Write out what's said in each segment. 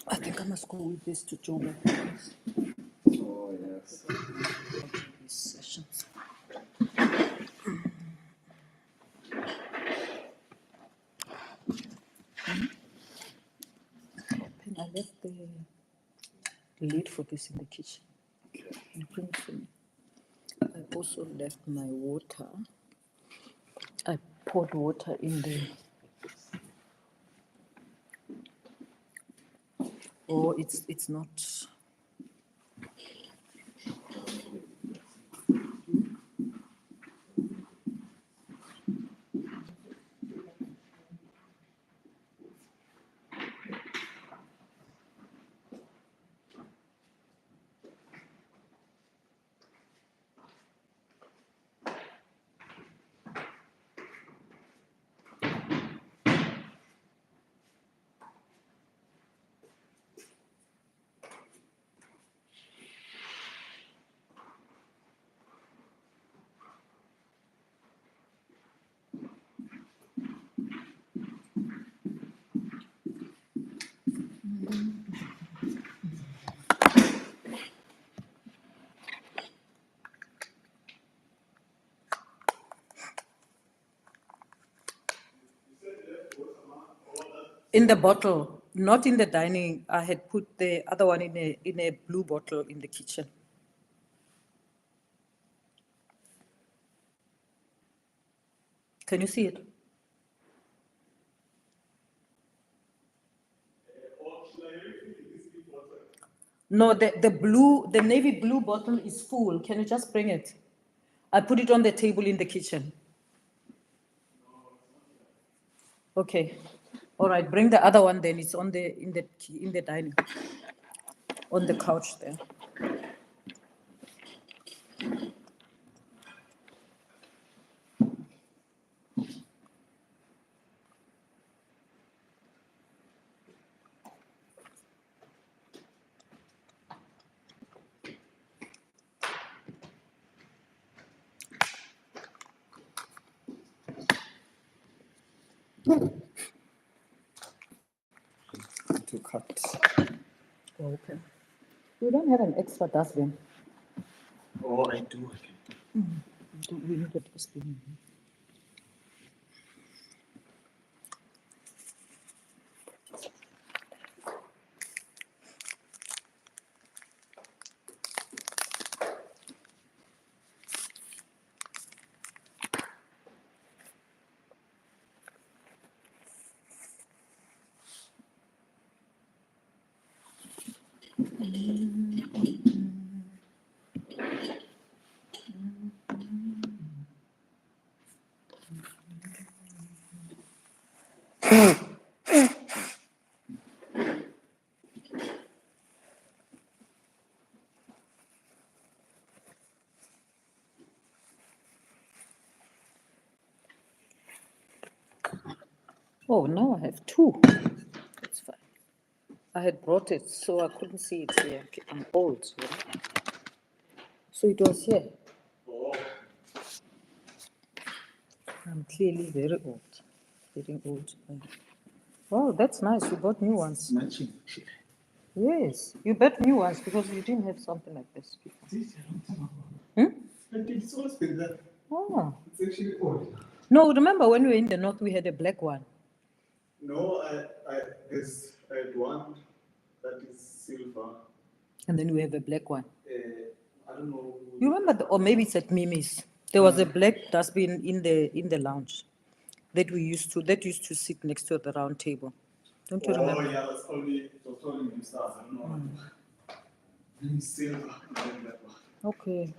I think I must go with this to Joburg. Oh, yes. These sessions. And I left the lid for this in the kitchen. You bring it for me. I also left my water. I poured water in there. Oh, it's not. In the bottle, not in the dining. I had put the other one in a blue bottle in the kitchen. Can you see it? No, the navy blue bottle is full. Can you just bring it? I put it on the table in the kitchen. Okay. All right, bring the other one then. It's on in the dining, on the couch there. To cut. Okay. We don't have an extra dustbin. Oh, I do. We need a dustbin. Oh, now I have two. That's fine. I had brought it, so I couldn't see it here. Okay, I'm old. You know? So it was here. I'm clearly very old. Getting old. Oh, that's nice. You bought new ones. Matching. Yes, you bought new ones because you didn't have something like this before. It's always been there. Oh. It's actually old. No, remember when we were in the north, we had a black one. No, I had one that is silver. And then we have a black one. I don't know. You remember, or maybe it's at Mimi's. There was a black dustbin in the lounge that used to sit next to the round table. Don't you remember? Oh yeah, it was only new stars. I don't know. Silver. Okay.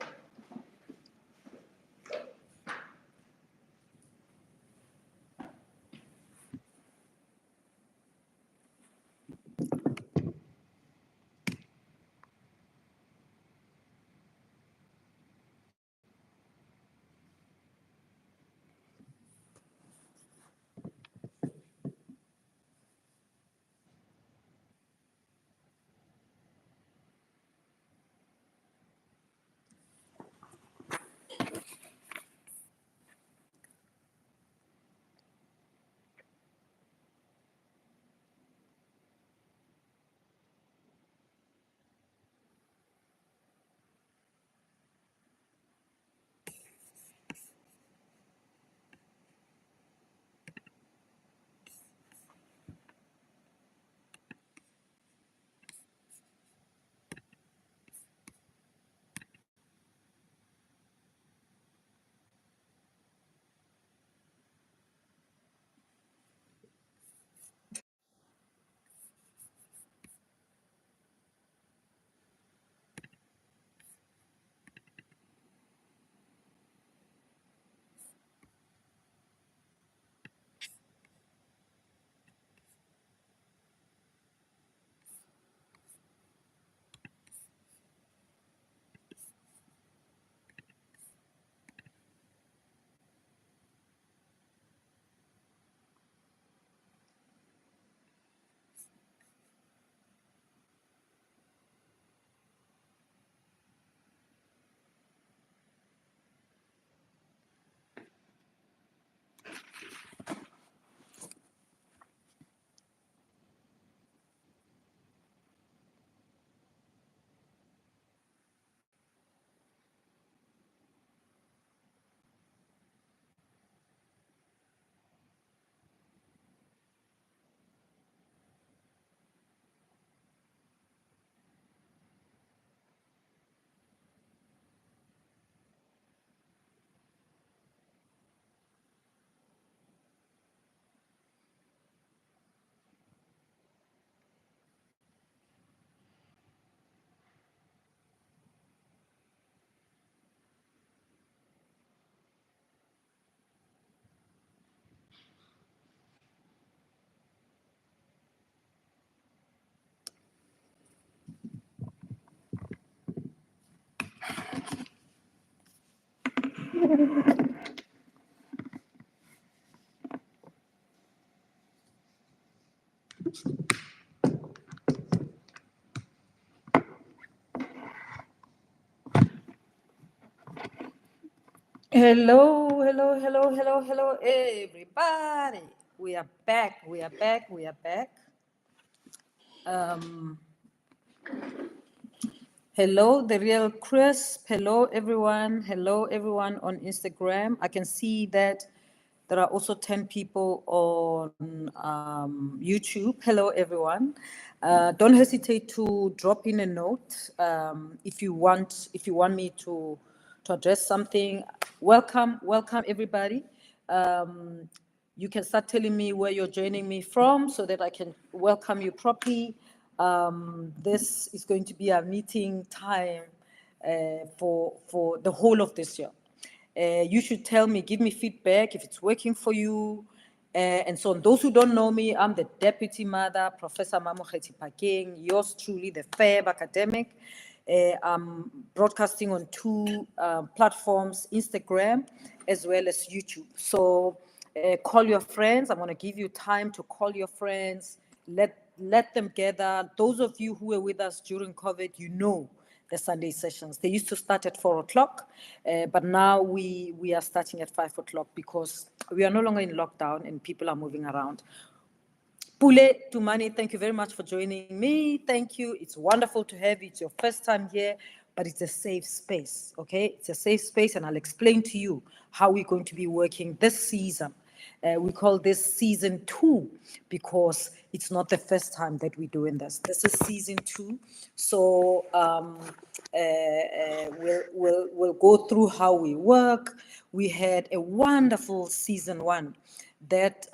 Hello, hello, hello, hello, hello, everybody. We are back, we are back, we are back. Hello, the real Crisp. Hello, everyone. Hello, everyone on Instagram. I can see that there are also 10 people on YouTube. Hello, everyone. Don't hesitate to drop in a note if you want me to address something. Welcome, everybody. You can start telling me where you're joining me from so that I can welcome you properly. This is going to be a meeting time for the whole of this year. You should tell me, give me feedback if it's working for you, and so on. Those who don't know me, I'm the deputy mother, Professor Mamokgethi Phakeng, yours truly, the FAB academic. I'm broadcasting on two platforms, Instagram as well as YouTube. So call your friends. I'm going to give you time to call your friends. Let them gather. Those of you who were with us during COVID, you know the Sunday sessions. They used to start at 4 o'clock, but now we are starting at 5 o'clock because we are no longer in lockdown and people are moving around. Pule Tumani, thank you very much for joining me. Thank you. It's wonderful to have you. It's your first time here, but it's a safe space, okay? It's a safe space, and I'll explain to you how we're going to be working this season. We call this season 2 because it's not the first time that we're doing this. This is season 2. So we'll go through how we work. We had a wonderful season 1 that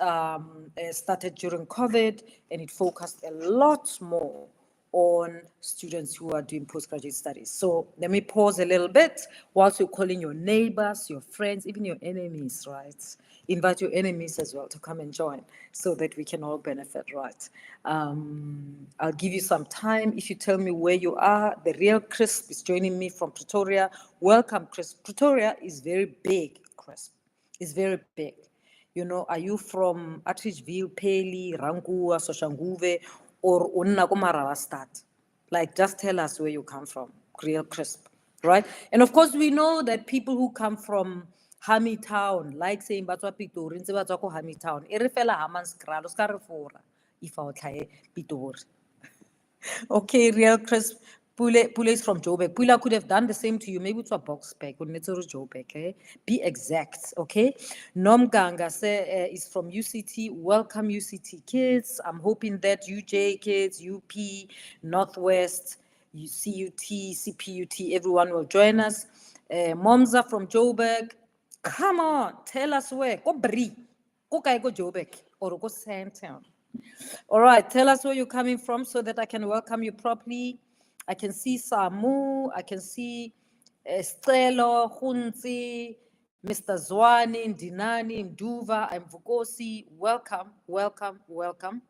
started during COVID, and it focused a lot more on students who are doing postgraduate studies. So let me pause a little bit whilst you're calling your neighbors, your friends, even your enemies, right? Invite your enemies as well to come and join so that we can all benefit, right? I'll give you some time. If you tell me where you are, the real Crisp is joining me from Pretoria. Welcome, Crisp. Pretoria is very big, Crisp. It's very big. You know, are you from Atteridgeville, Paley, Rankua, Soshanguve, or Unnakumarawastad? Like, just tell us where you come from, real Crisp, right? And of course, we know that people who come from Hammy Town, like saying Batwa Pitori, ntse ba tswa ko Hammy Town, e re fela Hammanskraal, o ska re fora if I tlhae Pitori. Okay, real Crisp. Pule is from Joburg. Pula could have done the same to you. Maybe it's a box pack. Joburg, okay? Be exact, okay? Nom Ganga is from UCT. Welcome, UCT kids. I'm hoping that UJ kids, UP, Northwest, CUT, CPUT, everyone will join us. Momza from Joburg. Come on, tell us where. Go Bri. Go Joburg. Or go Sandtown. All right, tell us where you're coming from so that I can welcome you properly. I can see Samu, I can see Stelo, Hunzi, Mr. Zwani, Dinani, Mduva, I'm Vukosi. Welcome, welcome, welcome.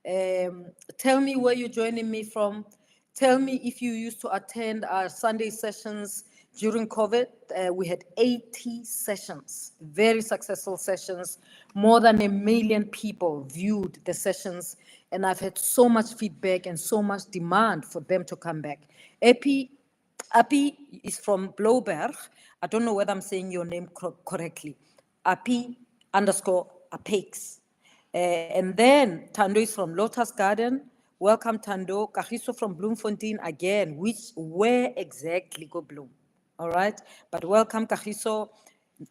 Tell me where you're joining me from. Tell me if you used to attend our Sunday sessions during COVID. We had 80 sessions, very successful sessions. More than 1 million people viewed the sessions, and I've had so much feedback and so much demand for them to come back. Api is from Bloberg. I don't know whether I'm saying your name correctly. Api_Apex. And then Tando is from Lotus Garden. Welcome, Tando. Kagiso from Bloemfontein again. Where exactly go Bloem? All right. But welcome, Kagiso.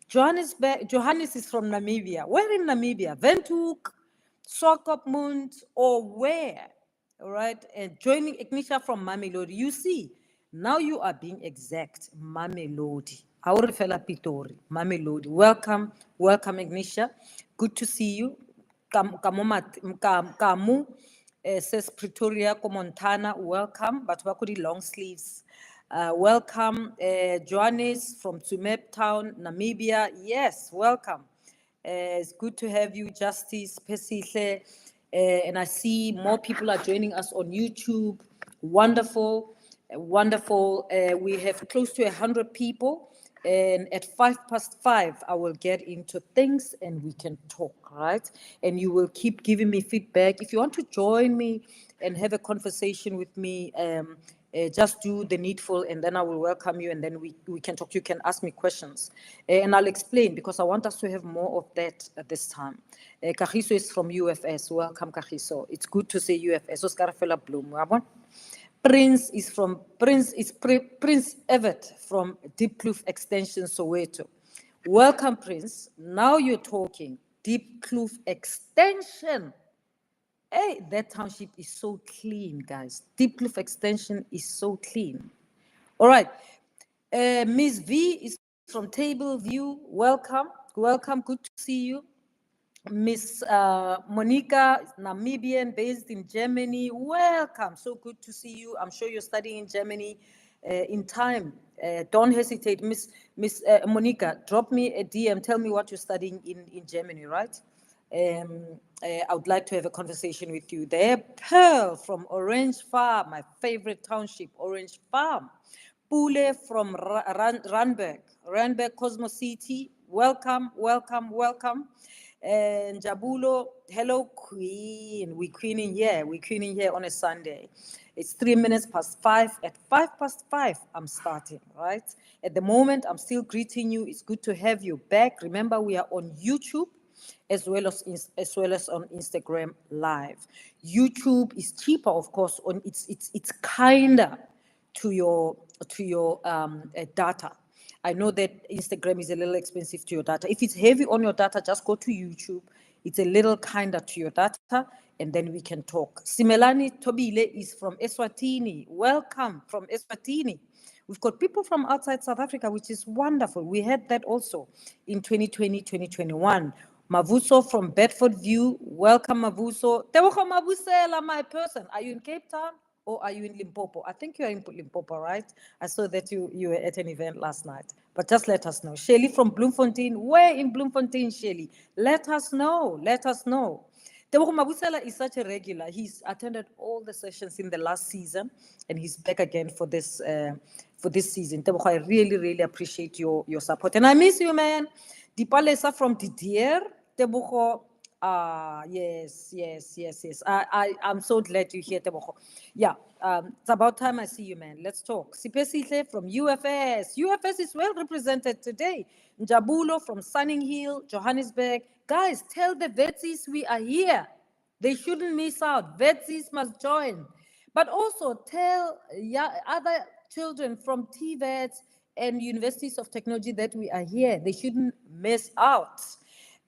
Johannes is from Namibia. Where in Namibia? Windhoek, Swakopmund, or where? All right. And joining Ignitia from Mamelodi. You see, now you are being exact. Mamelodi. Aurifela Pitori. Mamelodi. Welcome, welcome, Ignitia. Good to see you. Kamu says Pretoria, Montana, welcome, but wakudi long sleeves. Welcome, Johannes from Tsumeb Town, Namibia. Yes, welcome. It's good to have you, Justice Pesihle. And I see more people are joining us on YouTube. Wonderful. Wonderful. We have close to 100 people, and at 5:05, I will get into things and we can talk, right? And you will keep giving me feedback. If you want to join me and have a conversation with me, just do the needful, and then I will welcome you, and then we can talk. You can ask me questions, and I'll explain, because I want us to have more of that at this time. Kagiso is from UFS. Welcome, Kagiso. It's good to see UFS. Oscar Fela Bloom. Prince Everett from Deep Kloof Extension, Soweto. Welcome, Prince. Now you're talking. Deep Kloof Extension. Hey, that township is so clean, guys. Deep Kloof Extension is so clean. All right. Ms. V is from Table View. Welcome. Welcome. Good to see you. Miss Monica, Namibian, based in Germany. Welcome. So good to see you. I'm sure you're studying in Germany in time. Don't hesitate. Miss Monica, drop me a DM. Tell me what you're studying in Germany, right? I would like to have a conversation with you there. Pearl from Orange Farm, my favorite township, Orange Farm. Pule from Randburg, Cosmo City. Welcome, welcome, welcome. And Jabulo, hello, Queen. We're queening here on a Sunday. It's 5:03. At 5:05, I'm starting, right? At the moment, I'm still greeting you. It's good to have you back. Remember, we are on YouTube as well as on Instagram Live. YouTube is cheaper, of course. It's kinder to your data. I know that Instagram is a little expensive to your data. If it's heavy on your data, just go to YouTube. It's a little kinder to your data, and then we can talk. Simelani Tobile is from Eswatini. Welcome from Eswatini. We've got people from outside South Africa, which is wonderful. We had that also in 2020, 2021. Mavuso from Bedford View. Welcome, Mavuso. Tebogo Mabusela, my person. Are you in Cape Town? Or are you in Limpopo? I think you're in Limpopo, right? I saw that you were at an event last night. But just let us know. Shelly from Bloemfontein. Where in Bloemfontein, Shelly? Let us know. Let us know. Tebogo Mabusela is such a regular. He's attended all the sessions in the last season, and he's back again for this season. Tebogo, I really, really appreciate your support. And I miss you, man. Dipalesa from Didier. Tebogo. Yes. I'm so glad you're here, Tebogo. Yeah, it's about time I see you, man. Let's talk. Sipesihle from UFS. UFS is well represented today. Njabulo from Sunning Hill, Johannesburg. Guys, tell the vetsies we are here. They shouldn't miss out. Vetsies must join. But also tell other children from TVETs and Universities of Technology that we are here. They shouldn't miss out.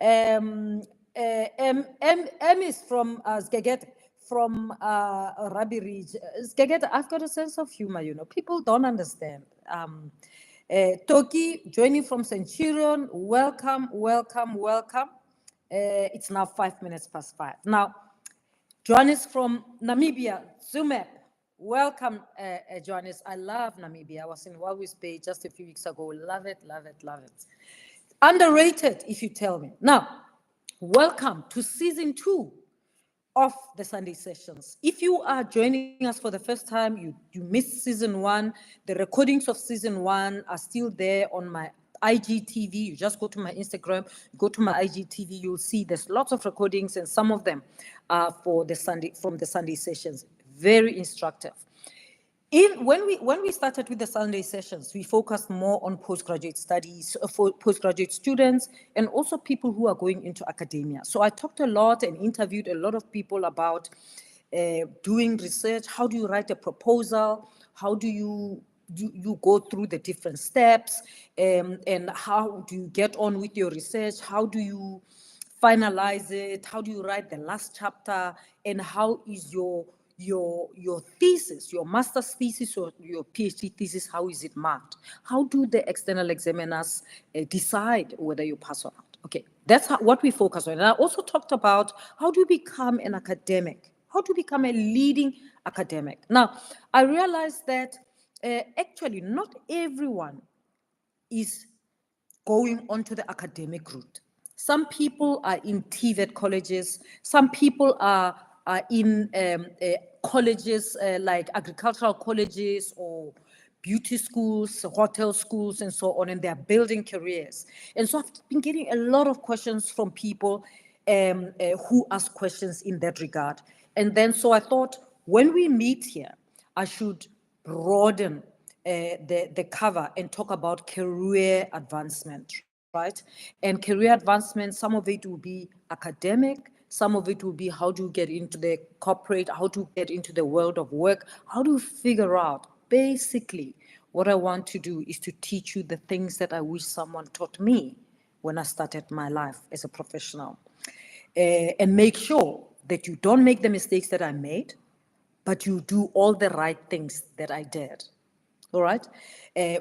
M is from Skegeta, from Rabi Ridge. Skegeta, I've got a sense of humor, you know. People don't understand. Toki, joining from Centurion, welcome. It's now 5:05. Now, Johannes from Namibia, Zumep. Welcome, Johannes. I love Namibia. I was in Walvis Bay just a few weeks ago. Love it. Underrated, if you tell me. Now, welcome to season 2 of the Sunday sessions. If you are joining us for the first time, you missed season 1. The recordings of season 1 are still there on my IGTV. You just go to my Instagram, go to my IGTV, you'll see there's lots of recordings, and some of them are from the Sunday sessions. Very instructive. When we started with the Sunday sessions, we focused more on postgraduate studies for postgraduate students and also people who are going into academia. So I talked a lot and interviewed a lot of people about doing research. How do you write a proposal? How do you go through the different steps? And how do you get on with your research? How do you finalize it? How do you write the last chapter? And how is your thesis, your master's thesis or your PhD thesis, how is it marked? How do the external examiners decide whether you pass or not? Okay, that's what we focus on. And I also talked about how do you become an academic? How to become a leading academic? Now, I realized that actually not everyone is going onto the academic route. Some people are in TVET colleges. Some people are in colleges like agricultural colleges or beauty schools, hotel schools, and so on, and they're building careers. And so I've been getting a lot of questions from people who ask questions in that regard. And then so I thought when we meet here, I should broaden the cover and talk about career advancement, right? And career advancement, some of it will be academic, some of it will be how do you get into the corporate, how to get into the world of work, how do you figure out. Basically, what I want to do is to teach you the things that I wish someone taught me when I started my life as a professional. And make sure that you don't make the mistakes that I made, but you do all the right things that I did. All right?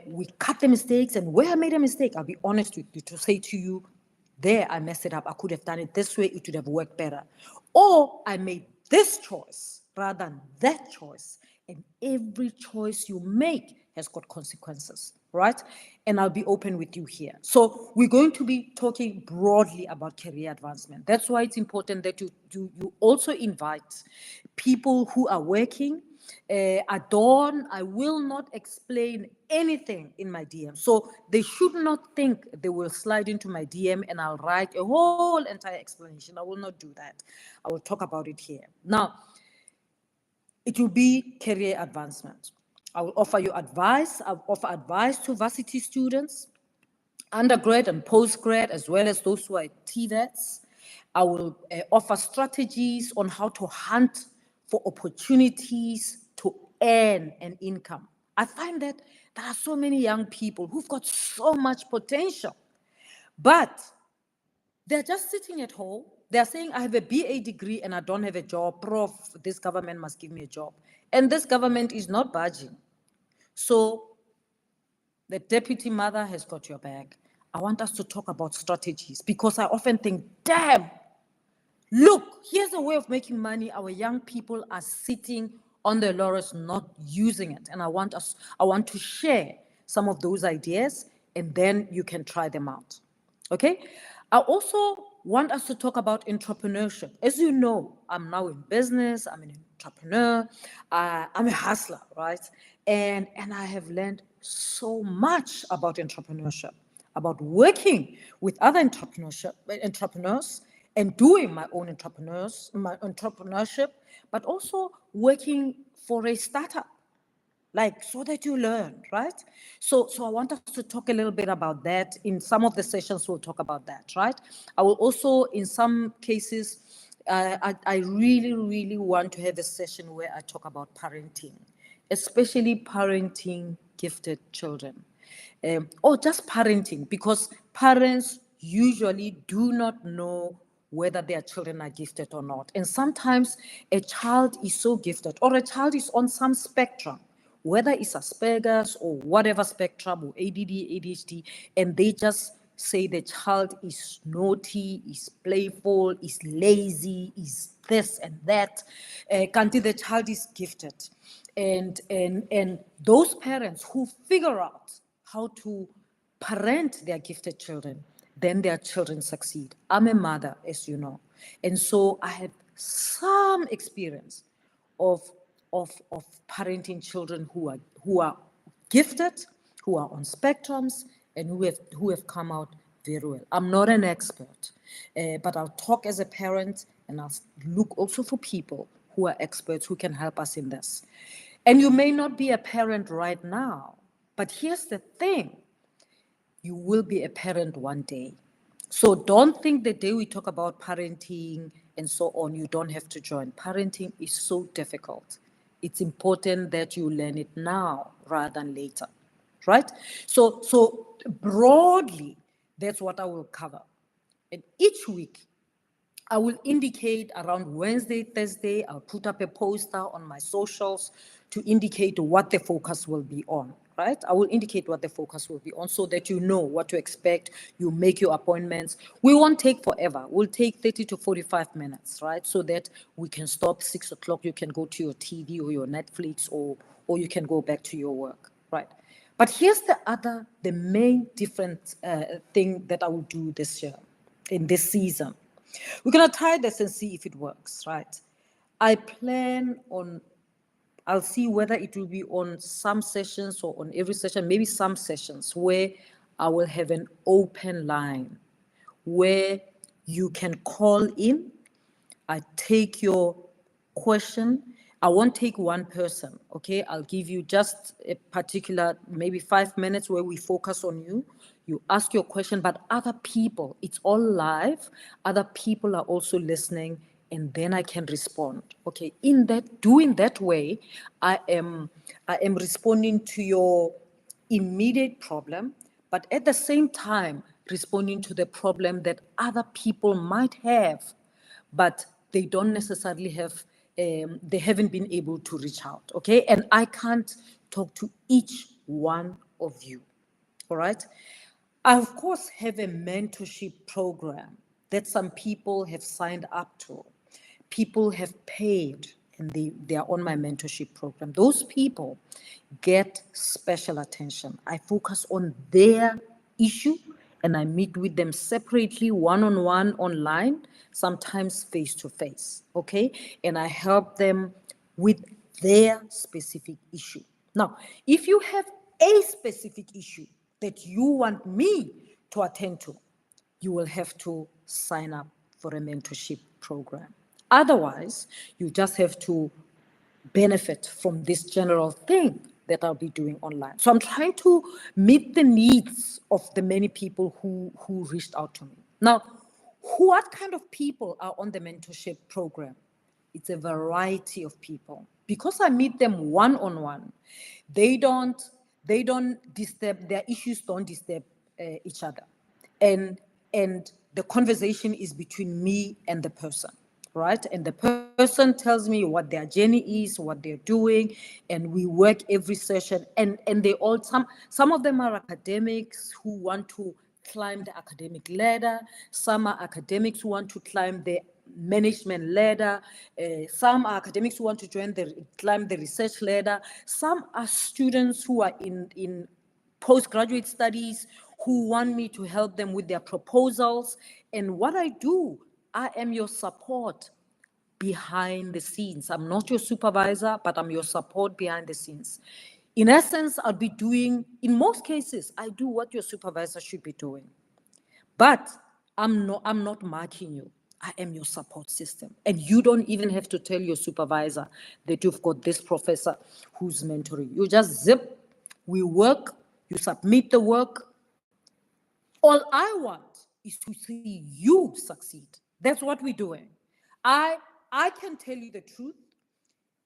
We cut the mistakes, and where I made a mistake, I'll be honest with you to say to you, there I messed it up. I could have done it this way, it would have worked better. Or I made this choice rather than that choice. And every choice you make has got consequences, right? And I'll be open with you here. So we're going to be talking broadly about career advancement. That's why it's important that you also invite people who are working. Adorn, I will not explain anything in my DM. So they should not think they will slide into my DM and I'll write a whole entire explanation. I will not do that. I will talk about it here. Now, it will be career advancement. I will offer you advice. I'll offer advice to varsity students, undergrad and postgrad, as well as those who are TVETs. I will offer strategies on how to hunt for opportunities to earn an income. I find that there are so many young people who've got so much potential, but they're just sitting at home. They're saying, I have a BA degree and I don't have a job. Prof, this government must give me a job. And this government is not budging. So the deputy mother has got your back. I want us to talk about strategies because I often think, damn, look, here's a way of making money. Our young people are sitting on their laurels, not using it. And I want to share some of those ideas and then you can try them out. Okay? I also want us to talk about entrepreneurship. As you know, I'm now in business, I'm an entrepreneur, I'm a hustler, right? And I have learned so much about entrepreneurship, about working with other entrepreneurs and doing my own entrepreneurship, but also working for a startup, like so that you learn, right? So I want us to talk a little bit about that. In some of the sessions, we'll talk about that, right? I will also, in some cases, I really, really want to have a session where I talk about parenting, especially parenting gifted children. Or just parenting, because parents usually do not know whether their children are gifted or not. And sometimes a child is so gifted, or a child is on some spectrum, whether it's Asperger's or whatever spectrum, or ADD, ADHD, and they just say the child is naughty, is playful, is lazy, is this and that. Kanti, the child is gifted. And those parents who figure out how to parent their gifted children, then their children succeed. I'm a mother, as you know. And so I have some experience of parenting children who are gifted, who are on spectrums, and who have come out very well. I'm not an expert, but I'll talk as a parent and I'll look also for people who are experts who can help us in this. And you may not be a parent right now, but here's the thing. You will be a parent one day. So don't think the day we talk about parenting and so on, you don't have to join. Parenting is so difficult. It's important that you learn it now rather than later, right? So broadly, that's what I will cover. And each week, I will indicate around Wednesday, Thursday, I'll put up a poster on my socials to indicate what the focus will be on, right? I will indicate what the focus will be on so that you know what to expect. You make your appointments. We won't take forever. We'll take 30 to 45 minutes, right? So that we can stop 6 o'clock. You can go to your TV or your Netflix or you can go back to your work, right? But here's the main different thing that I will do this year, in this season. We're going to try this and see if it works, right? I plan on, I'll see whether it will be on some sessions or on every session, maybe some sessions where I will have an open line where you can call in. I take your question. I won't take one person, okay? I'll give you just a particular, maybe 5 minutes where we focus on you. You ask your question, but other people, it's all live. Other people are also listening, and then I can respond, okay? In that, doing that way, I am responding to your immediate problem, but at the same time, responding to the problem that other people might have, but they don't necessarily have, they haven't been able to reach out, okay? And I can't talk to each one of you, all right? I, of course, have a mentorship program that some people have signed up to. People have paid and they are on my mentorship program. Those people get special attention. I focus on their issue and I meet with them separately, one-on-one, online, sometimes face-to-face, okay? And I help them with their specific issue. Now, if you have a specific issue that you want me to attend to, you will have to sign up for a mentorship program. Otherwise, you just have to benefit from this general thing that I'll be doing online. So I'm trying to meet the needs of the many people who reached out to me. Now, what kind of people are on the mentorship program? It's a variety of people. Because I meet them one-on-one, they don't disturb, their issues don't disturb each other. And the conversation is between me and the person, right? And the person tells me what their journey is, what they're doing, and we work every session. And they all, some of them are academics who want to climb the academic ladder. Some are academics who want to climb the management ladder. Some are academics who want to climb the research ladder. Some are students who are in postgraduate studies who want me to help them with their proposals. And what I do, I am your support behind the scenes. I'm not your supervisor, but I'm your support behind the scenes. In essence, I'll be doing, in most cases, I do what your supervisor should be doing. But I'm not marking you. I am your support system. And you don't even have to tell your supervisor that you've got this professor who's mentoring. You just zip, we work, you submit the work. All I want is to see you succeed. That's what we're doing. I can tell you the truth.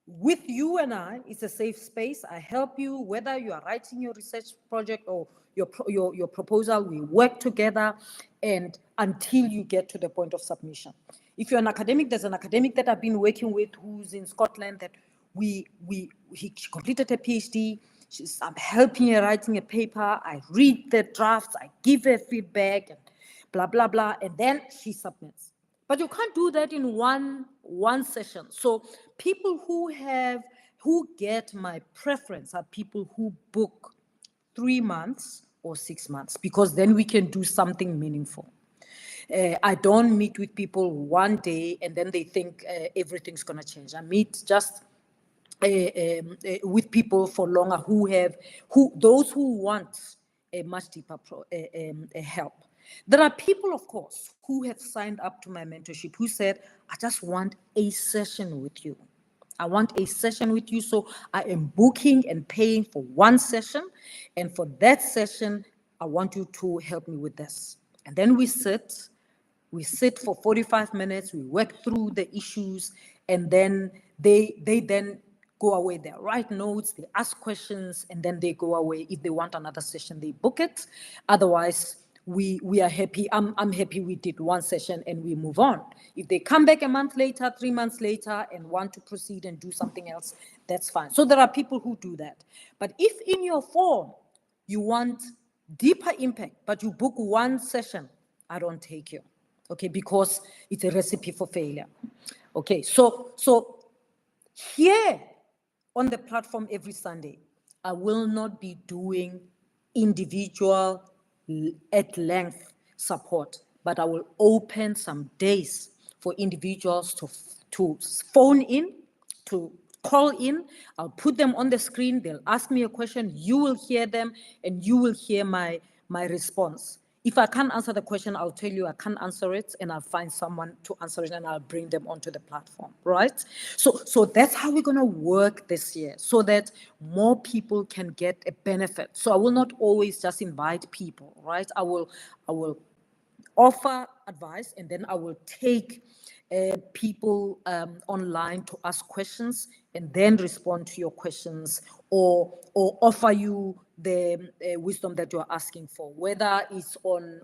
With you and I, it's a safe space. I help you, whether you are writing your research project or your proposal, we work together and until you get to the point of submission. If you're an academic, there's an academic that I've been working with who's in Scotland that he completed a PhD. I'm helping her writing a paper. I read the drafts, I give her feedback, and blah, blah, blah, and then she submits. But you can't do that in one session. So people who get my preference are people who book 3 months or 6 months, because then we can do something meaningful. I don't meet with people one day and then they think everything's going to change. I meet just with people for longer those who want a much deeper help. There are people, of course, who have signed up to my mentorship who said, I just want a session with you. I want a session with you, so I am booking and paying for one session, and for that session, I want you to help me with this. And then we sit for 45 minutes, we work through the issues, and then they then go away. They write notes, they ask questions, and then they go away. If they want another session, they book it. Otherwise, we are happy. I'm happy we did one session and we move on. If they come back a month later, 3 months later, and want to proceed and do something else, that's fine. So there are people who do that. But if in your form you want deeper impact, but you book one session, I don't take you, okay, because it's a recipe for failure. Okay, so here on the platform every Sunday, I will not be doing individual at length support, but I will open some days for individuals to phone in, to call in. I'll put them on the screen. They'll ask me a question. You will hear them, and you will hear my response. If I can't answer the question, I'll tell you I can't answer it, and I'll find someone to answer it, and I'll bring them onto the platform, right? So that's how we're going to work this year, so that more people can get a benefit. So I will not always just invite people, right? I will offer advice, and then I will take people online to ask questions and then respond to your questions, or offer you the wisdom that you're asking for, whether it's on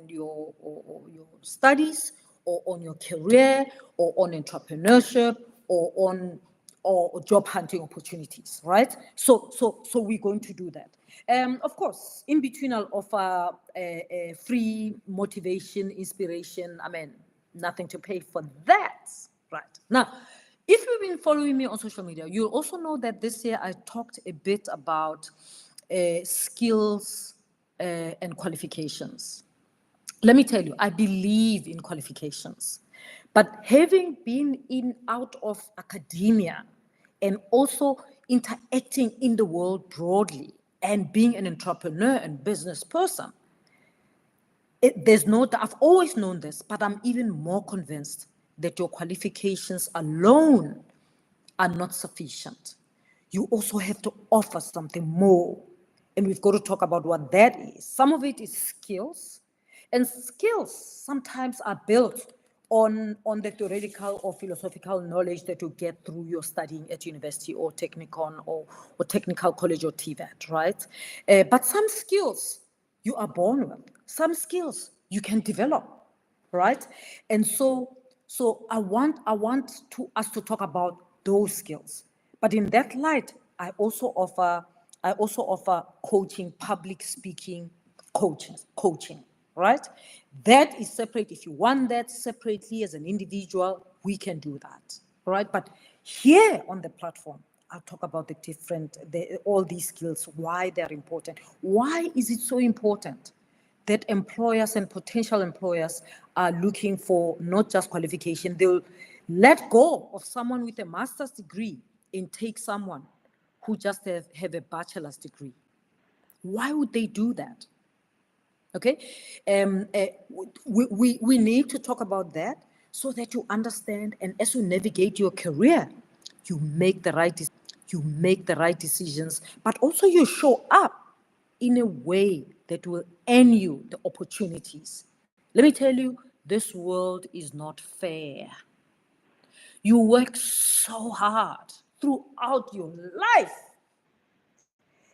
your studies, or on your career, or on entrepreneurship, or on job hunting opportunities, right? So we're going to do that. Of course, in between, I'll offer free motivation, inspiration. I mean, nothing to pay for that, right? Now, if you've been following me on social media, you'll also know that this year I talked a bit about skills and qualifications. Let me tell you, I believe in qualifications, but having been out of academia and also interacting in the world broadly and being an entrepreneur and business person, I've always known this, but I'm even more convinced that your qualifications alone are not sufficient. You also have to offer something more. And we've got to talk about what that is. Some of it is skills, and skills sometimes are built on the theoretical or philosophical knowledge that you get through your studying at university or technicon or technical college or TVET, right? But some skills you are born with, some skills you can develop, right? And so I want us to talk about those skills. But in that light, I also offer coaching, public speaking coaching, right? That is separate. If you want that separately as an individual, we can do that, right? But here on the platform, I'll talk about all these skills, why they're important. Why is it so important that employers and potential employers are looking for not just qualification? They'll let go of someone with a master's degree and take someone who just have a bachelor's degree. Why would they do that? Okay, we need to talk about that so that you understand, and as you navigate your career, you make the right decisions, but also you show up in a way that will earn you the opportunities. Let me tell you, this world is not fair. You work so hard throughout your life,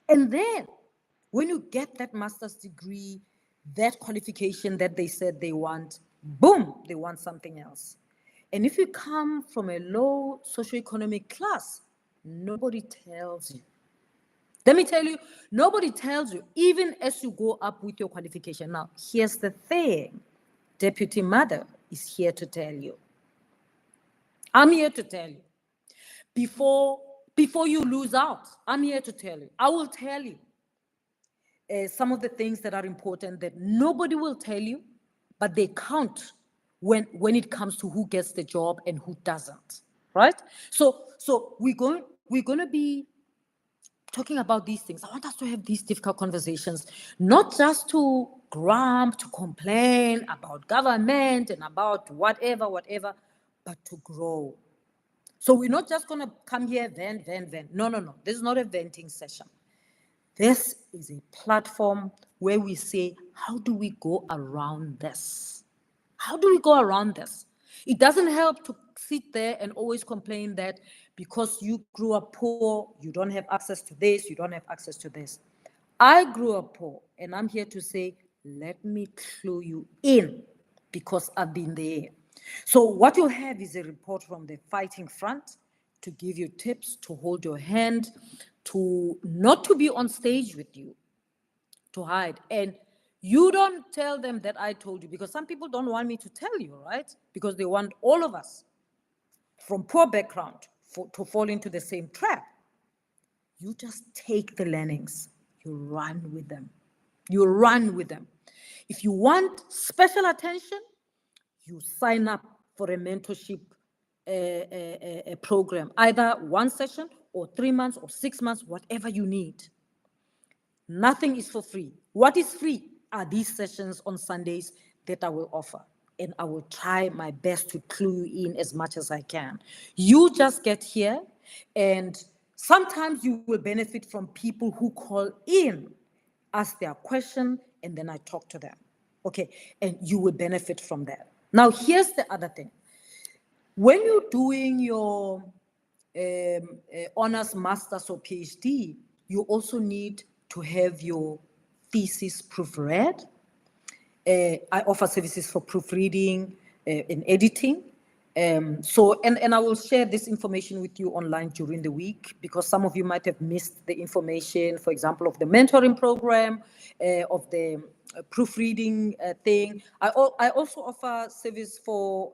and then when you get that master's degree, that qualification that they said they want, boom, they want something else. And if you come from a low socioeconomic class, nobody tells you. Let me tell you, nobody tells you, even as you go up with your qualification. Now, here's the thing. Deputy Mother is here to tell you. I'm here to tell you. Before you lose out, I'm here to tell you. I will tell you some of the things that are important that nobody will tell you, but they count when it comes to who gets the job and who doesn't, right? So we're going to be talking about these things. I want us to have these difficult conversations, not just to grump, to complain about government and about whatever, but to grow. So we're not just going to come here, vent. No. This is not a venting session. This is a platform where we say, how do we go around this? How do we go around this? It doesn't help to sit there and always complain that because you grew up poor, you don't have access to this, you don't have access to this. I grew up poor, and I'm here to say, let me clue you in, because I've been there. So what you have is a report from the fighting front to give you tips, to hold your hand, to not to be on stage with you, to hide. And you don't tell them that I told you, because some people don't want me to tell you, right? Because they want all of us from poor background to fall into the same trap. You just take the learnings, you run with them. You run with them. If you want special attention, you sign up for a mentorship program, either one session or 3 months or 6 months, whatever you need. Nothing is for free. What is free are these sessions on Sundays that I will offer. And I will try my best to clue you in as much as I can. You just get here, and sometimes you will benefit from people who call in, ask their question, and then I talk to them. Okay, and you will benefit from that. Now, here's the other thing. When you're doing your honors, master's, or PhD, you also need to have your thesis proofread. I offer services for proofreading and editing. And I will share this information with you online during the week, because some of you might have missed the information, for example, of the mentoring program, of the proofreading thing. I also offer service for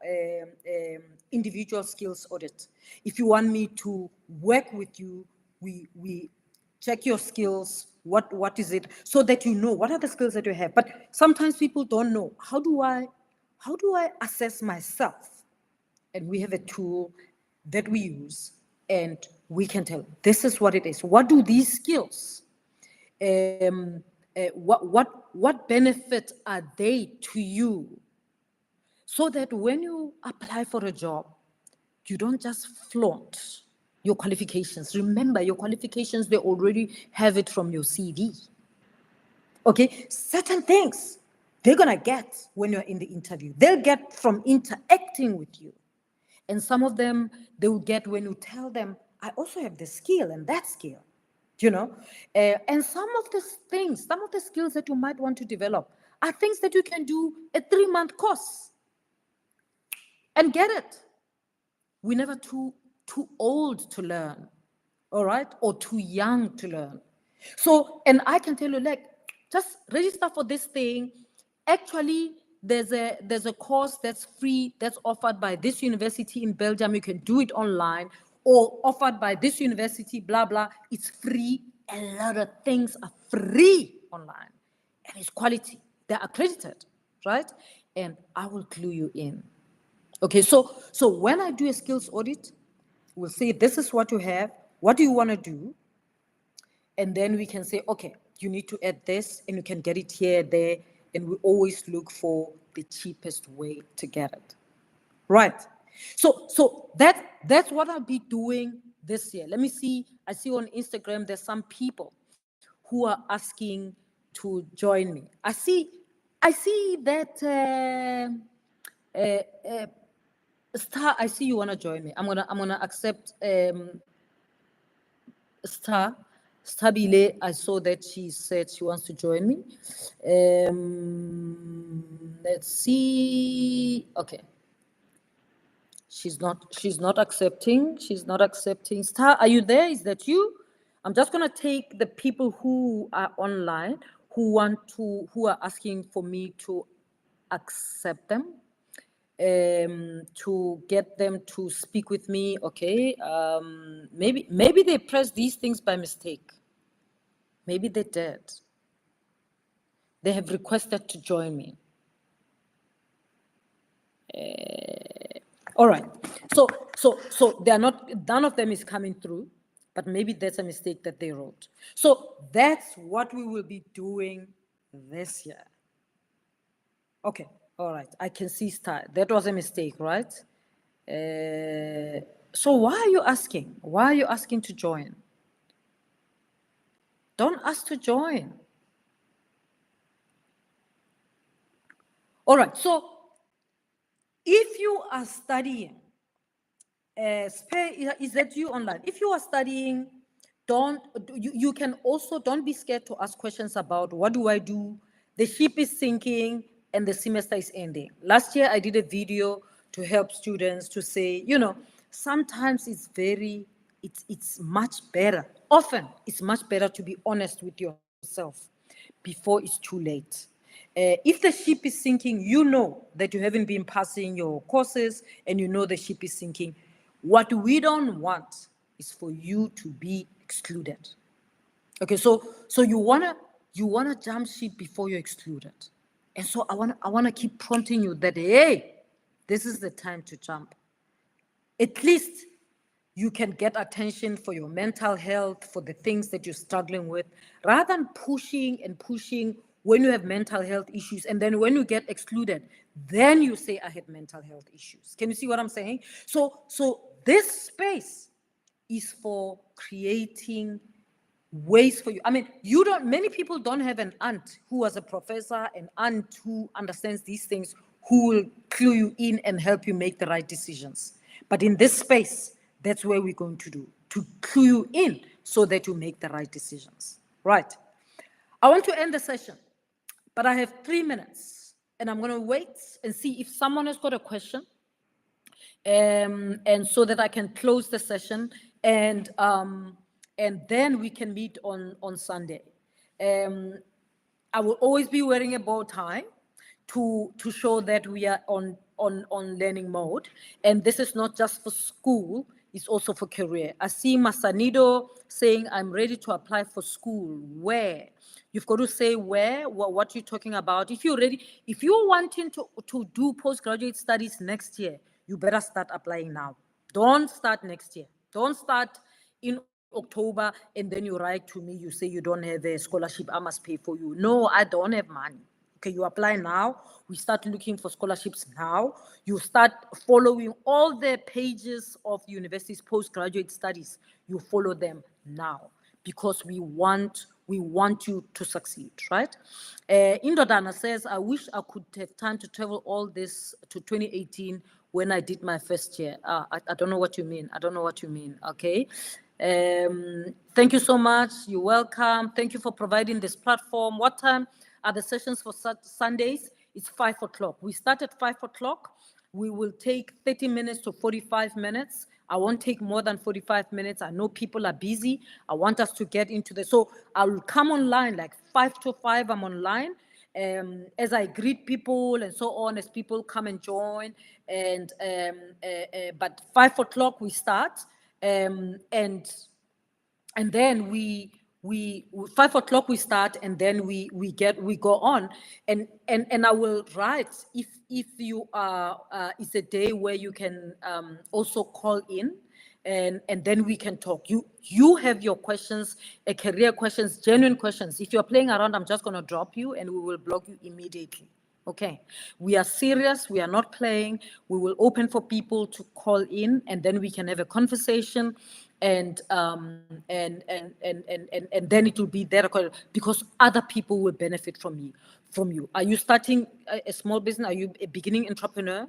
individual skills audit. If you want me to work with you, we check your skills. What is it, so that you know what are the skills that you have. But sometimes people don't know, how do I assess myself? And we have a tool that we use, and we can tell this is what it is. What do these skills, what benefit are they to you, so that when you apply for a job, you don't just flaunt your qualifications. Remember, your qualifications, they already have it from your CV. Okay, certain things they're gonna get when you're in the interview. They'll get from interacting with you. And some of them they will get when you tell them, I also have this skill and that skill, you know. And some of the things, some of the skills that you might want to develop are things that you can do a 3-month course and get it. We're never too old to learn, all right, or too young to learn. So, and I can tell you, like, just register for this thing. Actually, there's a course that's free, that's offered by this university in Belgium. You can do it online, or offered by this university, blah, blah. It's free. A lot of things are free online, and it's quality. They're accredited, right? And I will clue you in. Okay, so when I do a skills audit, we'll say, this is what you have, what do you want to do? And then we can say, okay, you need to add this, and you can get it here, there, and we always look for the cheapest way to get it. Right. So that's what I'll be doing this year. Let me see. I see on Instagram there's some people who are asking to join me. I see that Star, I see you want to join me. I'm gonna accept Star. Stabile, I saw that she said she wants to join me. Let's see. Okay. She's not accepting. She's not accepting. Star, are you there? Is that you? I'm just gonna take the people who are online, who are asking for me to accept them. To get them to speak with me. Okay, maybe they pressed these things by mistake. Maybe they did. They have requested to join me. All right, so they are not, none of them is coming through, but maybe that's a mistake that they wrote. So that's what we will be doing this year. Okay. All right, I can see Star. That was a mistake, right? So why are you asking? Why are you asking to join? Don't ask to join. All right, so if you are studying, is that you online? If you are studying, you can also, don't be scared to ask questions about, what do I do? The ship is sinking and the semester is ending. Last year, I did a video to help students to say, sometimes it's much better. Often, it's much better to be honest with yourself before it's too late. If the ship is sinking, you know that you haven't been passing your courses, and you know the ship is sinking. What we don't want is for you to be excluded. Okay, so you wanna jump ship before you're excluded. And so I wanna keep prompting you that, hey, this is the time to jump. At least you can get attention for your mental health, for the things that you're struggling with, rather than pushing and pushing when you have mental health issues. And then when you get excluded, then you say, I had mental health issues. Can you see what I'm saying? So this space is for creating ways for you. I mean, many people don't have an aunt who was a professor, an aunt who understands these things, who will clue you in and help you make the right decisions. But in this space, that's where we're going to clue you in so that you make the right decisions. Right. I want to end the session, but I have 3 minutes, and I'm going to wait and see if someone has got a question, and so that I can close the session, and then we can meet on Sunday. I will always be wearing a bow tie to show that we are on learning mode, and this is not just for school, it's also for career. I see Masanido saying, I'm ready to apply for school. Where? You've got to say where, what you're talking about. If you're ready, if you're wanting to do postgraduate studies next year, you better start applying now. Don't start next year. Don't start in October and then you write to me, you say you don't have a scholarship, I must pay for you. No, I don't have money. Okay, you apply now. We start looking for scholarships now. You start following all the pages of universities' postgraduate studies. You follow them now because we want you to succeed, right? Indodana says, I wish I could have time to travel all this to 2018 when I did my first year. I don't know what you mean. I don't know what you mean, okay? Thank you so much. You're welcome. Thank you for providing this platform. What time are the sessions for Sundays? It's 5 o'clock. We start at 5 o'clock. We will take 30 minutes to 45 minutes. I won't take more than 45 minutes. I know people are busy. I want us to get into this. So I'll come online like 5 to 5. I'm online. As I greet people and so on, as people come and join. And but 5 o'clock we start. And then we 5 o'clock we start, and then we go on, and I will write if you are it's a day where you can also call in, and then we can talk. You have your questions, career questions, genuine questions. If you're playing around, I'm just going to drop you and we will block you immediately. Okay, we are serious. We are not playing. We will open for people to call in, and then we can have a conversation, and then it will be there because other people will benefit from you. Are you starting a small business? Are you a beginning entrepreneur?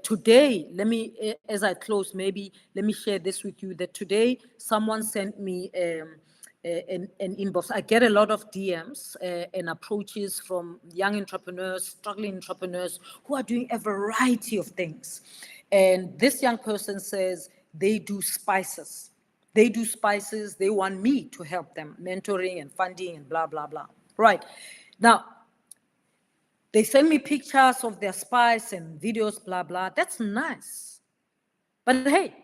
Today, let me, as I close, maybe let me share this with you. That today someone sent me an inbox. I get a lot of DMs and approaches from young entrepreneurs, struggling entrepreneurs who are doing a variety of things. And this young person says they do spices. They do spices. They want me to help them, mentoring and funding and blah, blah, blah. Right. Now, they send me pictures of their spice and videos, blah, blah. That's nice. But hey,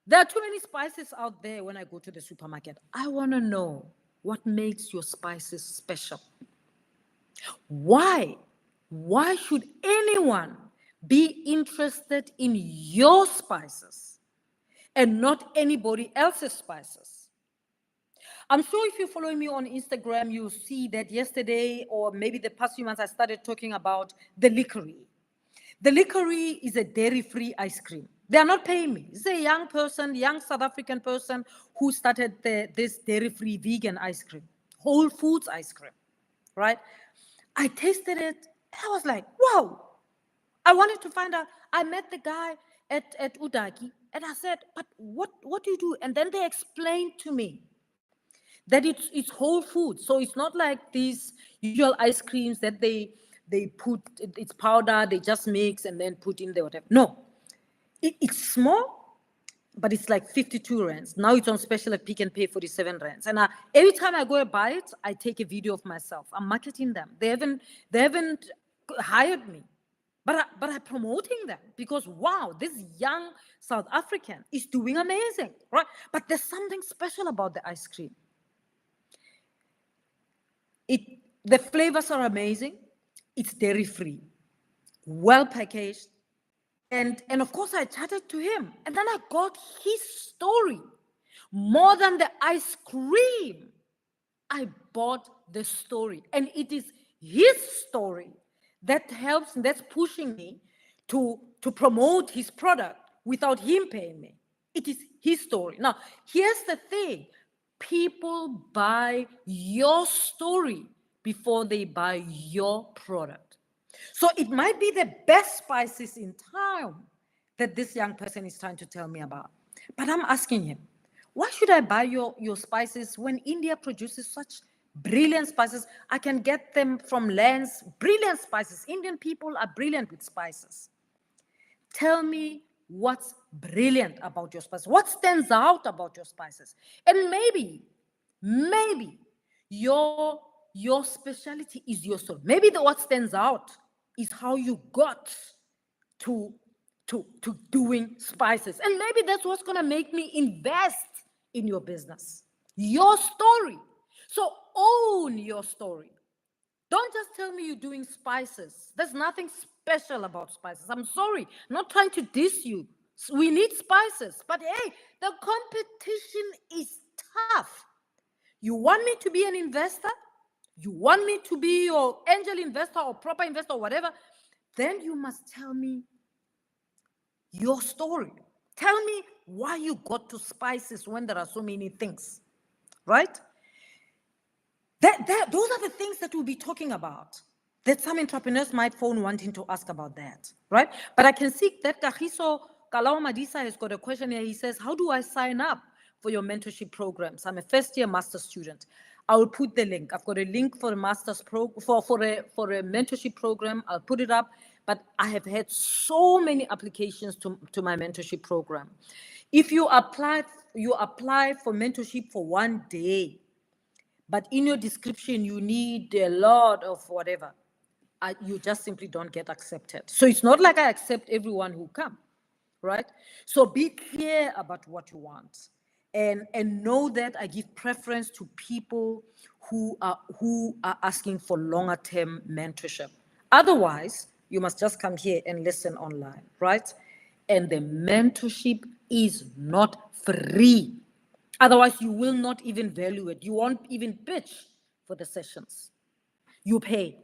there are too many spices out there when I go to the supermarket. I want to know what makes your spices special. Why? Why should anyone be interested in your spices and not anybody else's spices? I'm sure if you're following me on Instagram, you'll see that yesterday or maybe the past few months, I started talking about the Lickery. The Lickery is a dairy-free ice cream. They are not paying me. It's a young person, young South African person who started this dairy-free vegan ice cream, Whole Foods ice cream, right? I tasted it. I was like, wow. I wanted to find out. I met the guy at Udaki, and I said, but what do you do? And then they explained to me that it's whole food. So it's not like these usual ice creams that they put, it's powder, they just mix and then put in there, whatever. No, it's small, but it's like 52 rands. Now it's on special at Pick and Pay, 47 rands. And every time I go and buy it, I take a video of myself. I'm marketing them. They haven't hired me, but I'm promoting them because wow, this young South African is doing amazing, right? But there's something special about the ice cream. The flavors are amazing. It's dairy-free, well packaged, And of course, I chatted to him. And then I got his story. More than the ice cream, I bought the story. And it is his story that helps, that's pushing me to promote his product without him paying me. It is his story. Now, here's the thing. People buy your story before they buy your product. So it might be the best spices in town that this young person is trying to tell me about. But I'm asking him, why should I buy your spices when India produces such brilliant spices? I can get them from lands, brilliant spices. Indian people are brilliant with spices. Tell me what's brilliant about your spices. What stands out about your spices? And maybe your specialty is your story. Maybe what stands out is how you got to doing spices. And maybe that's what's going to make me invest in your business. Your story. So own your story. Don't just tell me you're doing spices. There's nothing special about spices. I'm sorry. I'm not trying to diss you. We need spices. But hey, the competition is tough. You want me to be an investor? You want me to be your angel investor or proper investor or whatever? Then you must tell me your story. Tell me why you got to spices when there are so many things, right? Those are the things that we'll be talking about, that some entrepreneurs might phone wanting to ask about that, right? But I can see that Kagiso Kalao Madisa has got a question here. He says, how do I sign up for your mentorship programs? I'm a first-year master's student. I will put the link. I've got a link for a master's for a mentorship program. I'll put it up. But I have had so many applications to my mentorship program. If you apply for mentorship for 1 day, but in your description, you need a lot of whatever, you just simply don't get accepted. So it's not like I accept everyone who come, right? So be clear about what you want. And know that I give preference to people who are asking for longer term mentorship. Otherwise, you must just come here and listen online, right? And the mentorship is not free. Otherwise, you will not even value it. You won't even pitch for the sessions. You pay,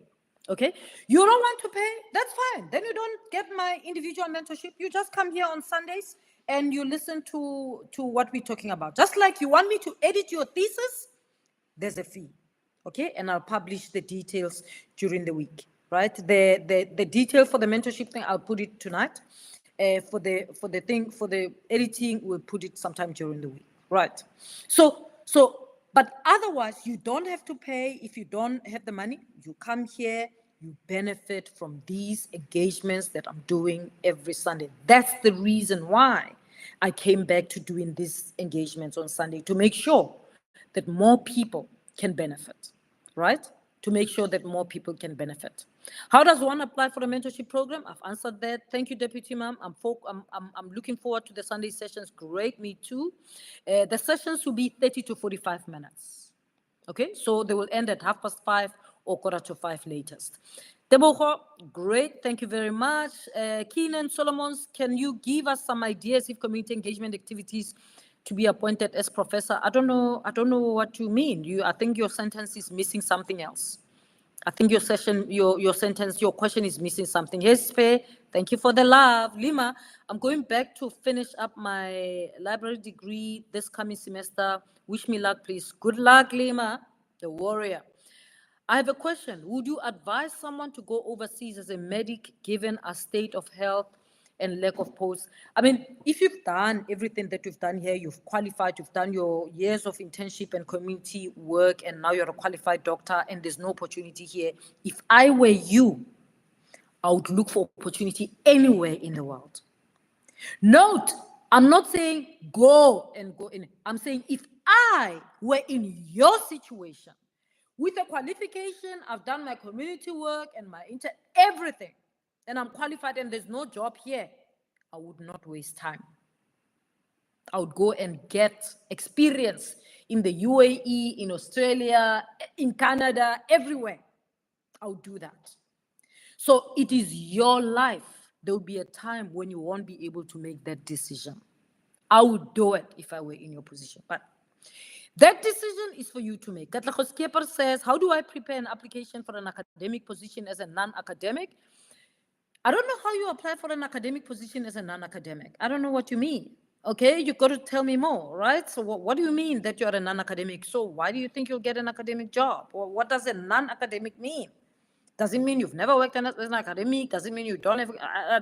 okay? You don't want to pay, that's fine. Then you don't get my individual mentorship. You just come here on Sundays and you listen to what we're talking about. Just like you want me to edit your thesis, there's a fee, okay? And I'll publish the details during the week, right? The detail for the mentorship thing, I'll put it tonight. For the editing, we'll put it sometime during the week, right? So, but otherwise, you don't have to pay if you don't have the money. You come here, you benefit from these engagements that I'm doing every Sunday. That's the reason why I came back to doing these engagements on Sunday, to make sure that more people can benefit, right? To make sure that more people can benefit. How does one apply for the mentorship program? I've answered that. Thank you, Deputy Ma'am. I'm looking forward to the Sunday sessions. Great, me too. The sessions will be 30 to 45 minutes. Okay, so they will end at 5:30 or 4:45 latest. Tebogo, great, thank you very much. Keenan Solomons, can you give us some ideas if community engagement activities to be appointed as professor? I don't know what you mean. I think your sentence is missing something else. I think your question is missing something. Yes, Faye, thank you for the love. Lima, I'm going back to finish up my library degree this coming semester. Wish me luck, please. Good luck, Lima, the warrior. I have a question. Would you advise someone to go overseas as a medic given a state of health and lack of posts? I mean, if you've done everything that you've done here, you've qualified, you've done your years of internship and community work, and now you're a qualified doctor and there's no opportunity here, if I were you, I would look for opportunity anywhere in the world. Note, I'm not saying go in. I'm saying if I were in your situation, with a qualification, I've done my community work and my everything, and I'm qualified and there's no job here, I would not waste time. I would go and get experience in the UAE, in Australia, in Canada, everywhere. I would do that. So it is your life. there will be a time when you won't be able to make that decision. I would do it if I were in your position, but that decision is for you to make. Katlego Skeper says, how do I prepare an application for an academic position as a non-academic? I don't know how you apply for an academic position as a non-academic. I don't know what you mean. Okay, you got to tell me more, right? So what do you mean that you're a non-academic? So why do you think you'll get an academic job? Or what does a non-academic mean? Does it mean you've never worked as an academic? Does it mean you don't have,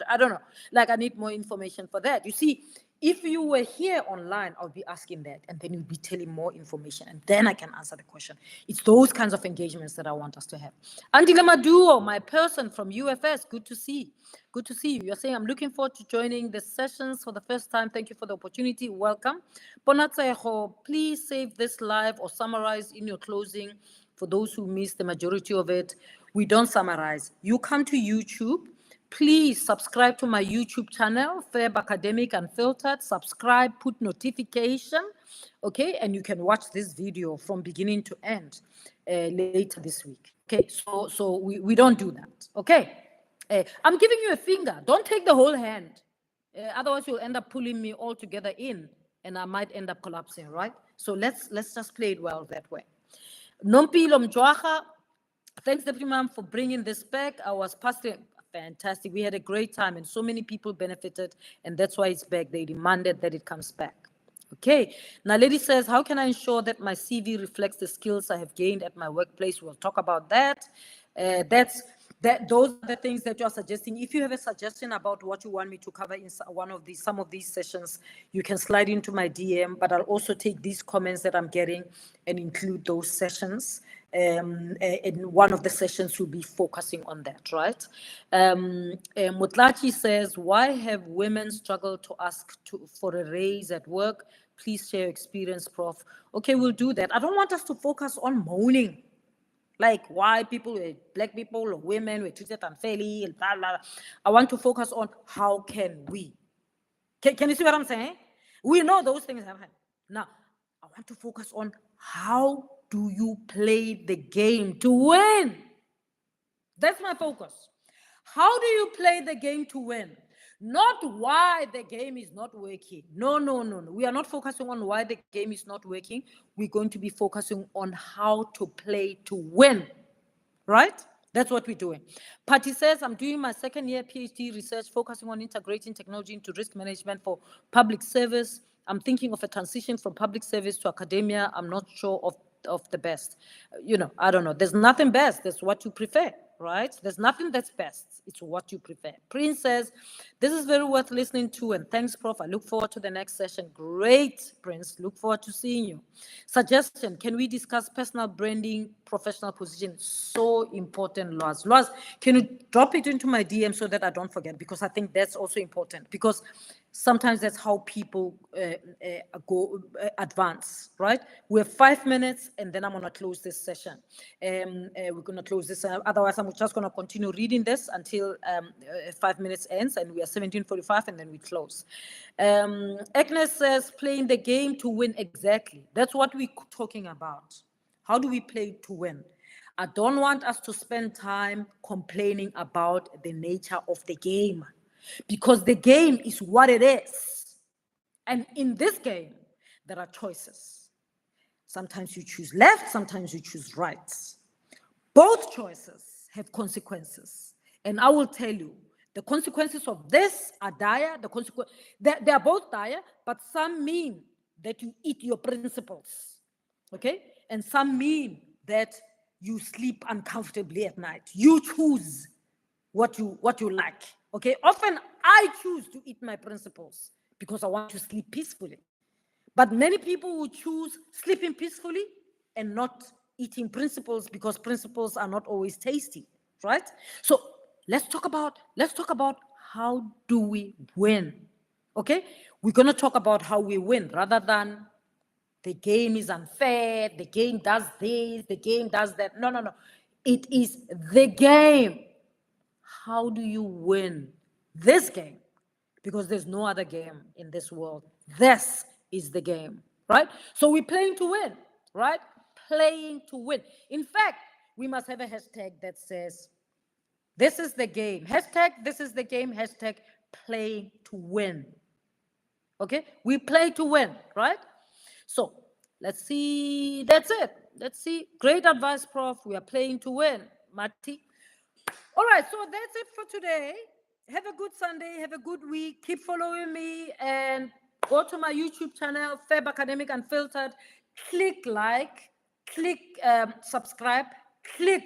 I don't know. Like, I need more information for that. You see, if you were here online, I'll be asking that, and then you'll be telling more information, and then I can answer the question. It's those kinds of engagements that I want us to have. Andile Maduo, my person from UFS, good to see. Good to see you. You're saying, I'm looking forward to joining the sessions for the first time. Thank you for the opportunity. Welcome. Bonatseho, please save this live or summarize in your closing for those who missed the majority of it. We don't summarize. You come to YouTube. Please subscribe to my YouTube channel, Fab Academic Unfiltered. Subscribe, put notification, okay? And you can watch this video from beginning to end later this week, okay? So we don't do that, okay? I'm giving you a finger. Don't take the whole hand. Otherwise, you'll end up pulling me all together in, and I might end up collapsing, right? So let's just play it well that way. Nompilo Mjwaha, thanks, Deputy Ma'am, for bringing this back. I was passing. Fantastic. We had a great time, and so many people benefited, and that's why it's back. They demanded that it comes back. Okay. Now, lady says, how can I ensure that my CV reflects the skills I have gained at my workplace? We'll talk about that. Those are the things that you're suggesting. If you have a suggestion about what you want me to cover in some of these sessions, you can slide into my DM, but I'll also take these comments that I'm getting and include those sessions. And one of the sessions will be focusing on that, right? Mutlachi says, why have women struggled to ask for a raise at work? Please share your experience, Prof. Okay, we'll do that. I don't want us to focus on moaning. Like why people, black people or women were treated unfairly, and blah, blah, blah. I want to focus on how can we. Can you see what I'm saying? We know those things happen. Now, I want to focus on how do you play the game to win? That's my focus. How do you play the game to win? Not why the game is not working. No. We are not focusing on why the game is not working. We're going to be focusing on how to play to win, right? That's what we're doing. Patty says, I'm doing my second year PhD research, focusing on integrating technology into risk management for public service. I'm thinking of a transition from public service to academia. I'm not sure of the best. I don't know. There's nothing best. That's what you prefer, right? There's nothing that's best. It's what you prefer. Prince says, this is very worth listening to, and thanks, Prof. I look forward to the next session. Great, Prince. Look forward to seeing you. Suggestion, can we discuss personal branding, professional position? So important, Loaz. Loaz, can you drop it into my DM so that I don't forget? Because I think that's also important. Because sometimes that's how people advance, right? We have 5 minutes, and then I'm going to close this session. We're going to close this. Otherwise, I'm just going to continue reading this until 5 minutes ends, and we are 17:45, and then we close. Agnes says, playing the game to win. Exactly. That's what we're talking about. How do we play to win? I don't want us to spend time complaining about the nature of the game, because the game is what it is. And in this game, there are choices. Sometimes you choose left, sometimes you choose right. Both choices have consequences. And I will tell you, the consequences of this are dire. They are both dire, but some mean that you eat your principles, okay? And some mean that you sleep uncomfortably at night. You choose what you like, okay? Often I choose to eat my principles because I want to sleep peacefully. But many people will choose sleeping peacefully and not eating principles because principles are not always tasty, right? So let's talk about how do we win, okay? We're going to talk about how we win rather than the game is unfair, the game does this, the game does that. No. It is the game. How do you win this game? Because there's no other game in this world. This is the game, right? So we're playing to win, right? Playing to win. In fact, we must have a hashtag that says, This is the game. Hashtag, this is the game. Hashtag, play to win. Okay? We play to win, right? So, let's see. That's it. Let's see. Great advice, Prof. We are playing to win. Mati. All right, so that's it for today. Have a good Sunday. Have a good week. Keep following me and go to my YouTube channel, Feb Academic Unfiltered. Click like, click subscribe, click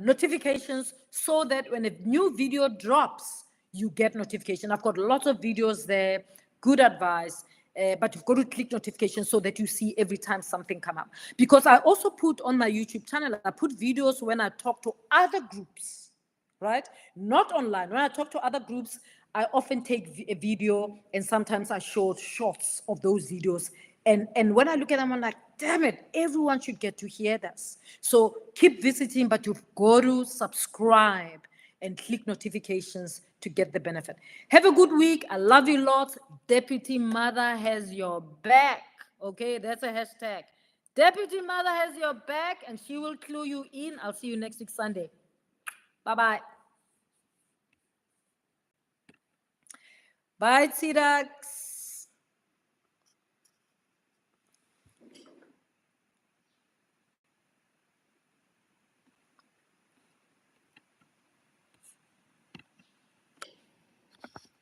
notifications so that when a new video drops, you get notification. I've got lots of videos there, good advice. But you've got to click notifications so that you see every time something come up. Because I also put on my YouTube channel, I put videos when I talk to other groups, right? Not online. When I talk to other groups, I often take a video and sometimes I show shorts of those videos. And when I look at them, I'm like, damn it, everyone should get to hear this. So keep visiting, but you've got to subscribe and click notifications to get the benefit. Have a good week. I love you lots. Deputy Mother has your back. Okay, that's a hashtag. Deputy Mother has your back and she will clue you in. I'll see you next week Sunday. Bye-bye. Bye, T-Ducks.